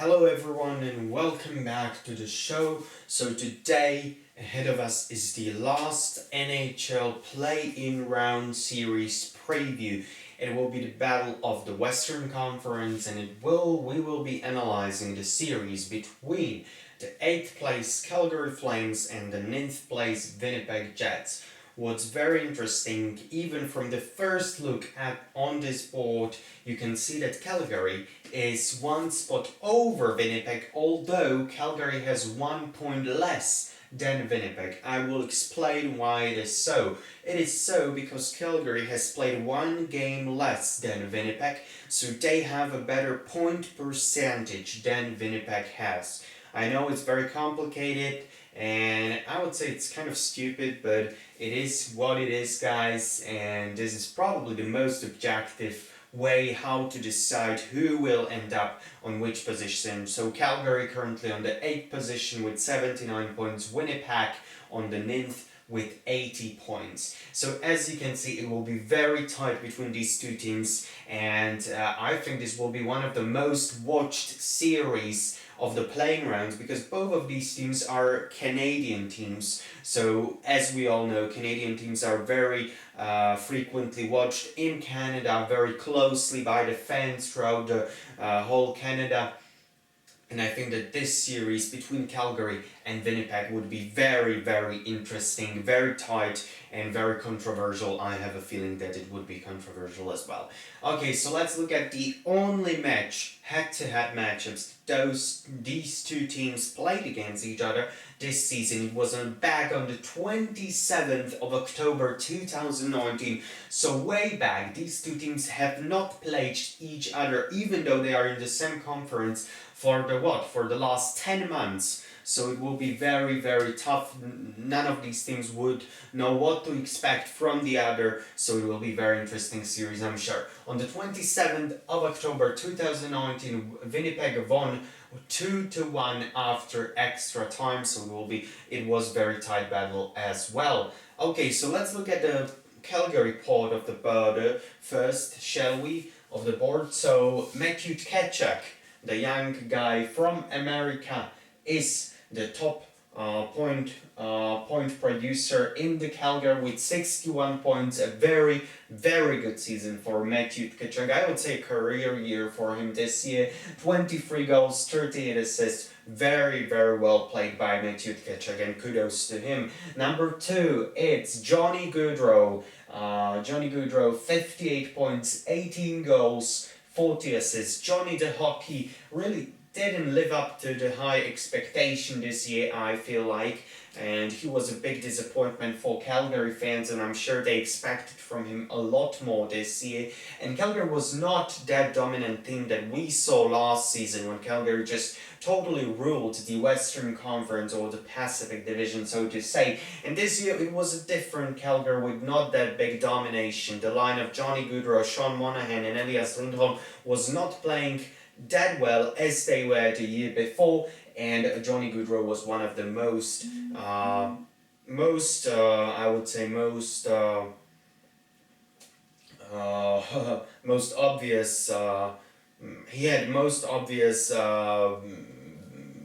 Hello everyone and welcome back to the show. So today ahead of us is the last NHL play-in round series preview. It will be the battle of the Western Conference and we will be analyzing the series between the 8th place Calgary Flames and the 9th place Winnipeg Jets. What's very interesting, even from the first look at on this board, you can see that Calgary is one spot over Winnipeg, although Calgary has 1 point less than Winnipeg. I will explain why it is so. It is so because Calgary has played one game less than Winnipeg, so they have a better point percentage than Winnipeg has. I know it's very complicated and I would say it's kind of stupid, but it is what it is, guys, and this is probably the most objective way how to decide who will end up on which position. So Calgary currently on the 8th position with 79 points, Winnipeg on the 9th with 80 points. So as you can see, it will be very tight between these two teams, and I think this will be one of the most watched series of the playing rounds because both of these teams are Canadian teams. So as we all know, Canadian teams are very frequently watched in Canada, very closely by the fans throughout the whole Canada. And I think that this series between Calgary and Winnipeg would be very, very interesting, very tight, and very controversial. I have a feeling that it would be controversial as well. Okay, so let's look at the only head-to-head matchups these two teams played against each other this season. It was back on the 27th of October 2019. So way back, these two teams have not played each other, even though they are in the same conference for the last 10 months. So it will be very, very tough. None of these teams would know what to expect from the other, so it will be a very interesting series, I'm sure. On the 27th of October 2019, Winnipeg won 2-1 after extra time, so it was very tight battle as well. Okay, so let's look at the Calgary part of the board first, shall we, of the board. So Matthew Tkachuk, the young guy from America, is the top point producer in the Calgary with 61 points. A very, very good season for Matthew Tkachuk. I would say a career year for him this year. 23 goals, 38 assists. Very, very well played by Matthew Tkachuk, and kudos to him. Number 2, it's Johnny Gaudreau. Johnny Gaudreau, 58 points, 18 goals, 40 assists. Johnny the Hockey really didn't live up to the high expectation this year, I feel like, and he was a big disappointment for Calgary fans, and I'm sure they expected from him a lot more this year. And Calgary was not that dominant team that we saw last season when Calgary just totally ruled the Western Conference or the Pacific Division, so to say. And this year it was a different Calgary with not that big domination. The line of Johnny Gaudreau, Sean Monahan and Elias Lindholm was not playing that well as they were the year before, and Johnny Gaudreau was one of the most most obvious. He had most obvious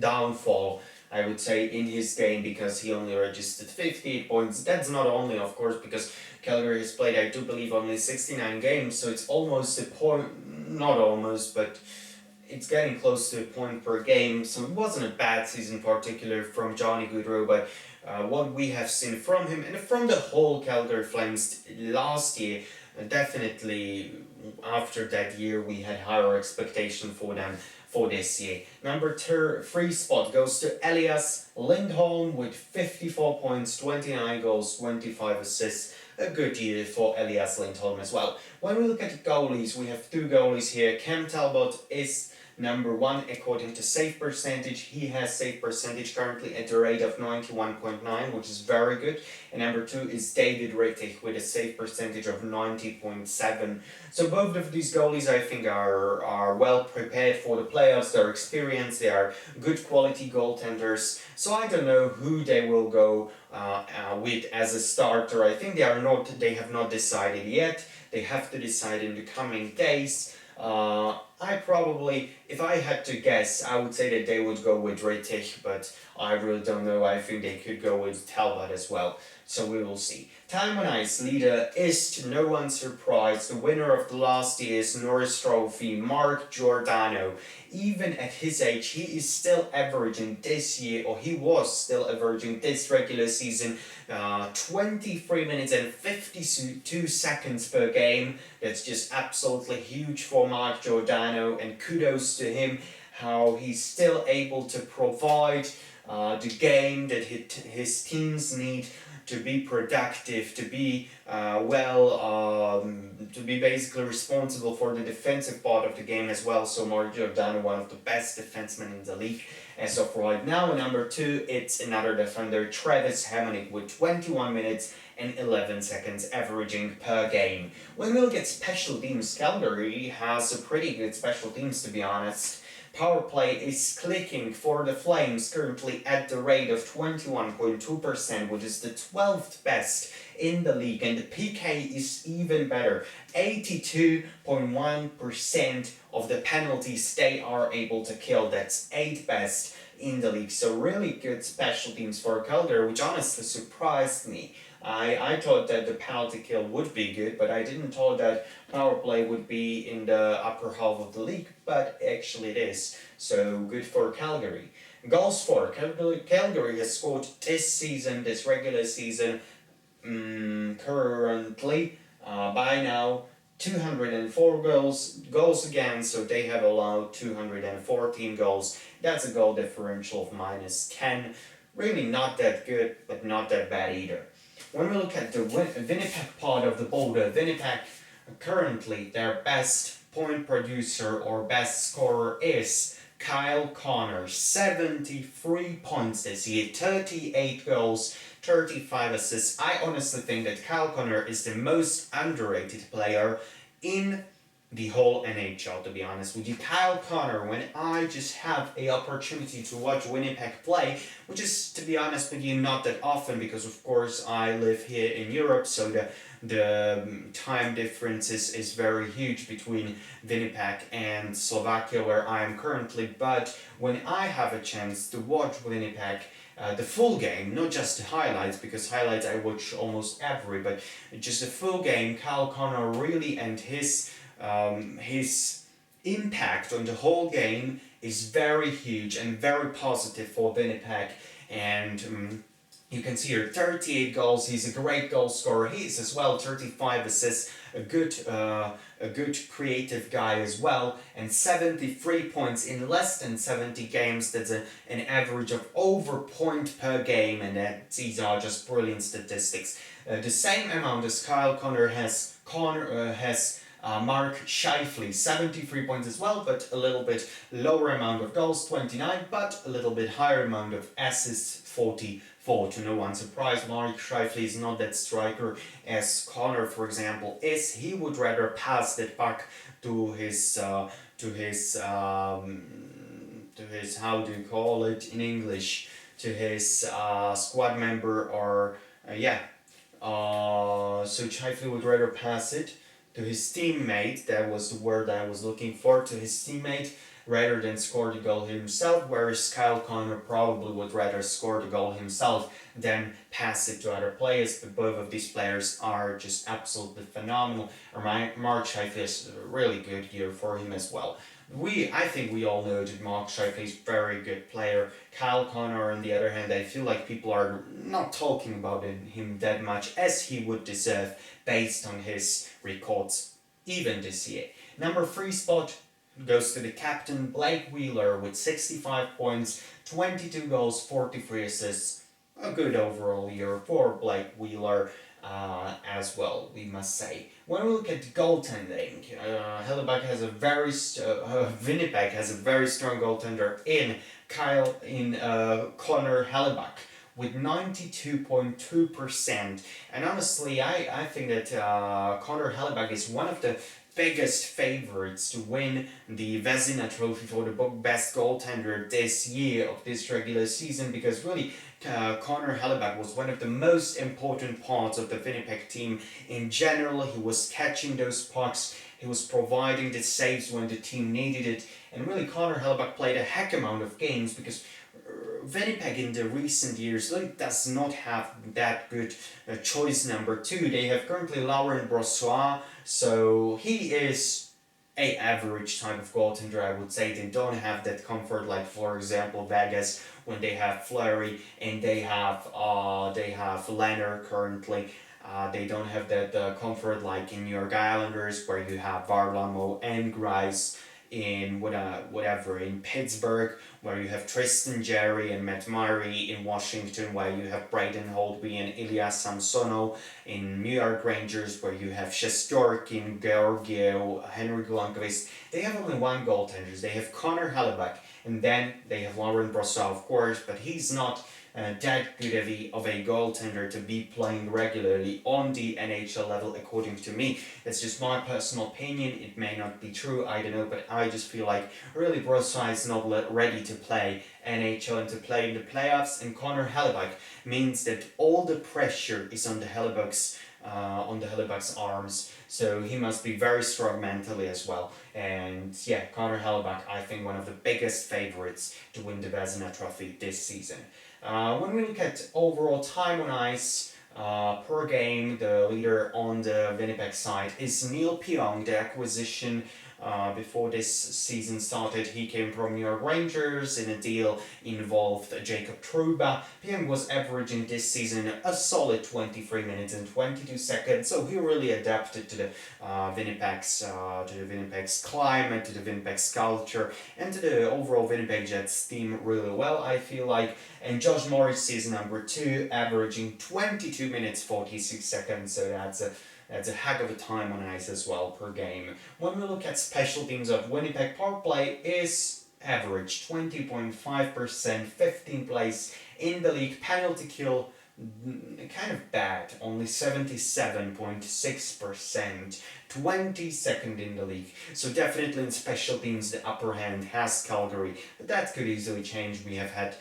downfall, I would say, in his game because he only registered 58 points. That's not only, of course, because Calgary has played, I do believe, only 69 games, so it's almost a point, not almost, but it's getting close to a point per game, so it wasn't a bad season particular from Johnny Gaudreau, but what we have seen from him and from the whole Calgary Flames last year, definitely after that year we had higher expectation for them for this year. Number 3 spot goes to Elias Lindholm with 54 points, 29 goals, 25 assists. A good year for Elias Lindholm as well. When we look at the goalies, we have 2 goalies here. Cam Talbot is number 1 according to save percentage. He has save percentage currently at the rate of 91.9, which is very good. And number 2 is David Rittich with a save percentage of 90.7. So both of these goalies, I think, are well prepared for the playoffs. They're experienced, they are good quality goaltenders. So I don't know who they will go with as a starter. I think they have not decided yet. They have to decide in the coming days. I probably if I had to guess, I would say that they would go with Rittich, but I really don't know. I think they could go with Talbot as well. So we will see. Time on Ice leader is, to no one's surprise, the winner of the last year's Norris Trophy, Mark Giordano. Even at his age, he is still averaging this year, or he was still averaging this regular season, 23 minutes and 52 seconds per game. That's just absolutely huge for Mark Giordano, and kudos to him, how he's still able to provide the game that his teams need to be productive, to be to be basically responsible for the defensive part of the game as well. So Mark Giordano, one of the best defensemen in the league as of right now. Number 2, it's another defender, Travis Hamonic, with 21 minutes and 11 seconds averaging per game. When we look at special teams, Calgary has a pretty good special teams, to be honest. Power play is clicking for the Flames, currently at the rate of 21.2%, which is the 12th best in the league, and the PK is even better. 82.1% of the penalties they are able to kill. That's 8th best in the league. So really good special teams for Calgary, which honestly surprised me. I thought that the penalty kill would be good, but I didn't thought that power play would be in the upper half of the league, but actually it is. So good for Calgary. Goals for Calgary has scored this season, this regular season, currently by now 204 goals against, so they have allowed 214 goals. That's a goal differential of -10. Really not that good, but not that bad either. When we look at the Winnipeg part of the border, Winnipeg currently their best point producer or best scorer is Kyle Connor. 73 points this year, 38 goals, 35 assists. I honestly think that Kyle Connor is the most underrated player in the whole NHL, to be honest with you. Kyle Connor, when I just have a opportunity to watch Winnipeg play, which is, to be honest with you, not that often, because of course I live here in Europe, so the time difference is very huge between Winnipeg and Slovakia, where I am currently. But when I have a chance to watch Winnipeg, the full game, not just the highlights, because highlights I watch almost every, but just the full game, Kyle Connor really, and his impact on the whole game is very huge and very positive for Winnipeg. And you can see here 38 goals. He's a great goal scorer. He is as well 35 assists. A good creative guy as well. And 73 points in less than 70 games. That's an average of over point per game, and these are just brilliant statistics. The same amount as Kyle Connor has. Mark Scheifele, 73 points as well, but a little bit lower amount of goals, 29, but a little bit higher amount of assists, 44. To no one's surprise, Mark Scheifele is not that striker as Connor, for example, is. He would rather pass that puck to his how do you call it in English, to his squad member, or so Scheifele would rather pass it to his teammate. That was the word I was looking for, to his teammate, rather than score the goal himself, whereas Kyle Connor probably would rather score the goal himself than pass it to other players. But both of these players are just absolutely phenomenal. Mark Scheifele is a really good year for him as well. I think we all know that Mark Scheifele is a very good player. Kyle Connor, on the other hand, I feel like people are not talking about him that much as he would deserve based on his records even this year. Number 3 spot goes to the captain, Blake Wheeler, with 65 points, 22 goals, 43 assists. A good overall year for Blake Wheeler as well, we must say. When we look at goaltending, Winnipeg has a very strong goaltender in Connor Hellebuyck with 92.2%. And honestly, I think that Connor Hellebuyck is one of the biggest favorites to win the Vezina Trophy for the best goaltender this year of this regular season, because really Connor Hellebuyck was one of the most important parts of the Winnipeg team in general. He was catching those pucks, He was providing the saves when the team needed it. And really, Connor Hellebuck played a heck amount of games because Winnipeg in the recent years really does not have that good choice number two. They have currently Laurent Brossoit, so he is a average type of goaltender, I would say. They don't have that comfort like, for example, Vegas when they have Fleury and they have Leonard currently. They don't have that comfort like in New York Islanders where you have Varlamov and Grice in whatever in Pittsburgh where you have Tristan Jarry and Matt Murray, in Washington where you have Braden Holtby and Ilya Samsonov, in New York Rangers where you have Shesterkin, Georgiev, Henry Lundqvist. They have only one goaltender. They have Connor Hellebuck and then they have Laurent Brossoit, of course, but he's not that good of a goaltender to be playing regularly on the NHL level, according to me. That's just my personal opinion. It may not be true, I don't know, but I just feel like really Brossoit is not ready to play NHL and to play in the playoffs, and Connor Hellebuck means that all the pressure is on the Hellebuck's arms, so he must be very strong mentally as well. And yeah, Connor Hellebuck, I think one of the biggest favorites to win the Vezina Trophy this season. When we look at overall time on ice per game, the leader on the Winnipeg side is Neil Pionk, the acquisition before this season started. He came from New York Rangers in a deal involved Jacob Trouba. Pionk was averaging this season a solid 23 minutes and 22 seconds, so he really adapted to the Winnipeg's climate, to the Winnipeg's culture, and to the overall Winnipeg Jets team really well, I feel like. And Josh Morris is number 2, averaging 22 minutes 46 seconds, so that's a heck of a time on ice as well per game. When we look at special teams of Winnipeg, power play is average 20.5%, 15th place in the league. Penalty kill, kind of bad, only 77.6%, 22nd in the league. So definitely in special teams the upper hand has Calgary, but that could easily change. We have had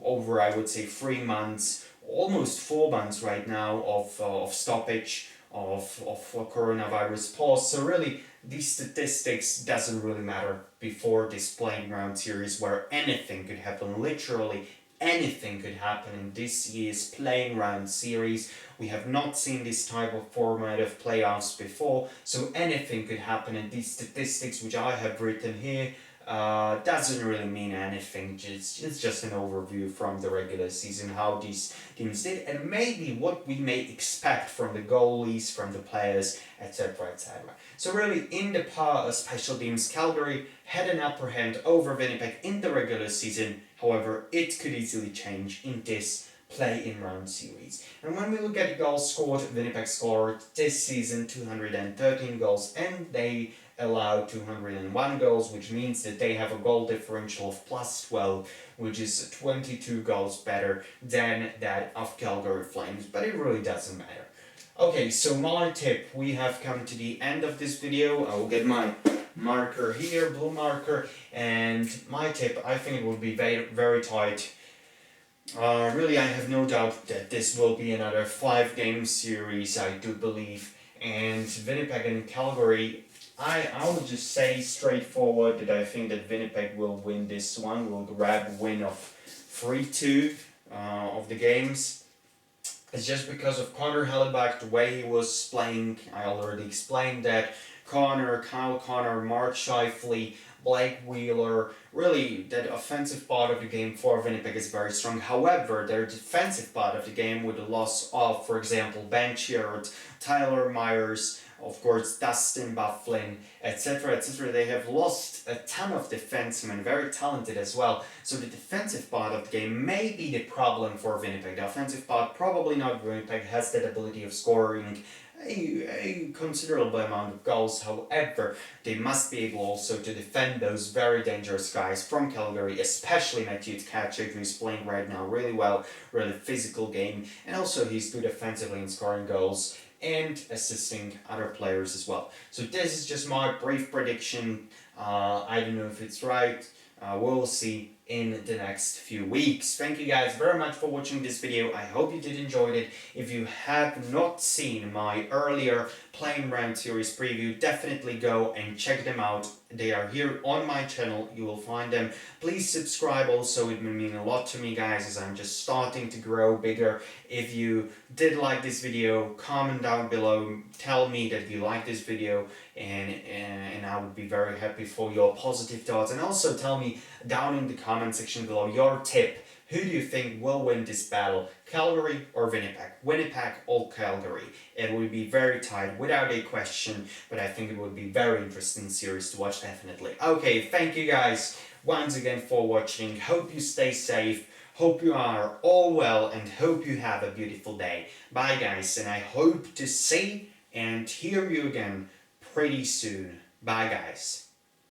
over, I would say, 3 months, almost 4 months right now of stoppage of coronavirus pause. So really, these statistics doesn't really matter before this playing round series where anything could happen. Literally anything could happen in this year's playing round series. We have not seen this type of format of playoffs before, so anything could happen, and these statistics which I have written here doesn't really mean anything. It's just an overview from the regular season, how these teams did, and maybe what we may expect from the goalies, from the players, etc., etc. So really, in the special teams, Calgary had an upper hand over Winnipeg in the regular season. However, it could easily change in this play-in round series. And when we look at the goals scored, Winnipeg scored this season 213 goals, and they allowed 201 goals, which means that they have a goal differential of plus 12, which is 22 goals better than that of Calgary Flames, but it really doesn't matter. Okay, so my tip, we have come to the end of this video. I will get my marker here, blue marker, and my tip, I think it will be very, very tight. Really, I have no doubt that this will be another 5-game series, I do believe, and Winnipeg and Calgary, I would just say straightforward that I think that Winnipeg will win this one, will grab a win of 3-2 of the games. It's just because of Connor Hellebuck, the way he was playing. I already explained that. Kyle Connor, Mark Scheifele, Blake Wheeler, really that offensive part of the game for Winnipeg is very strong. However, their defensive part of the game with the loss of, for example, Ben Chirrut, Tyler Myers, of course, Dustin Byfuglien, etc., etc. They have lost a ton of defensemen, very talented as well. So the defensive part of the game may be the problem for Winnipeg. The offensive part, probably not. Winnipeg has that ability of scoring a considerable amount of goals. However, they must be able also to defend those very dangerous guys from Calgary, especially Matthew Tkachuk, who is playing right now really well, really physical game, and also he's good offensively in scoring goals and assisting other players as well. So this is just my brief prediction. I don't know if it's right. We'll see in the next few weeks. Thank you guys very much for watching this video. I hope you did enjoy it. If you have not seen my earlier Playing Around series preview, definitely go and check them out. They are here on my channel. You will find them. Please subscribe also. It will mean a lot to me, guys, as I'm just starting to grow bigger. If you did like this video, comment down below. Tell me that you like this video, and I would be very happy for your positive thoughts. And also tell me down in the comment section below your tip. Who do you think will win this battle? Calgary or Winnipeg? Winnipeg or Calgary? It will be very tight without a question, but I think it would be very interesting series to watch, definitely. Okay, thank you guys once again for watching. Hope you stay safe. Hope you are all well and hope you have a beautiful day. Bye guys, and I hope to see and hear you again pretty soon. Bye guys.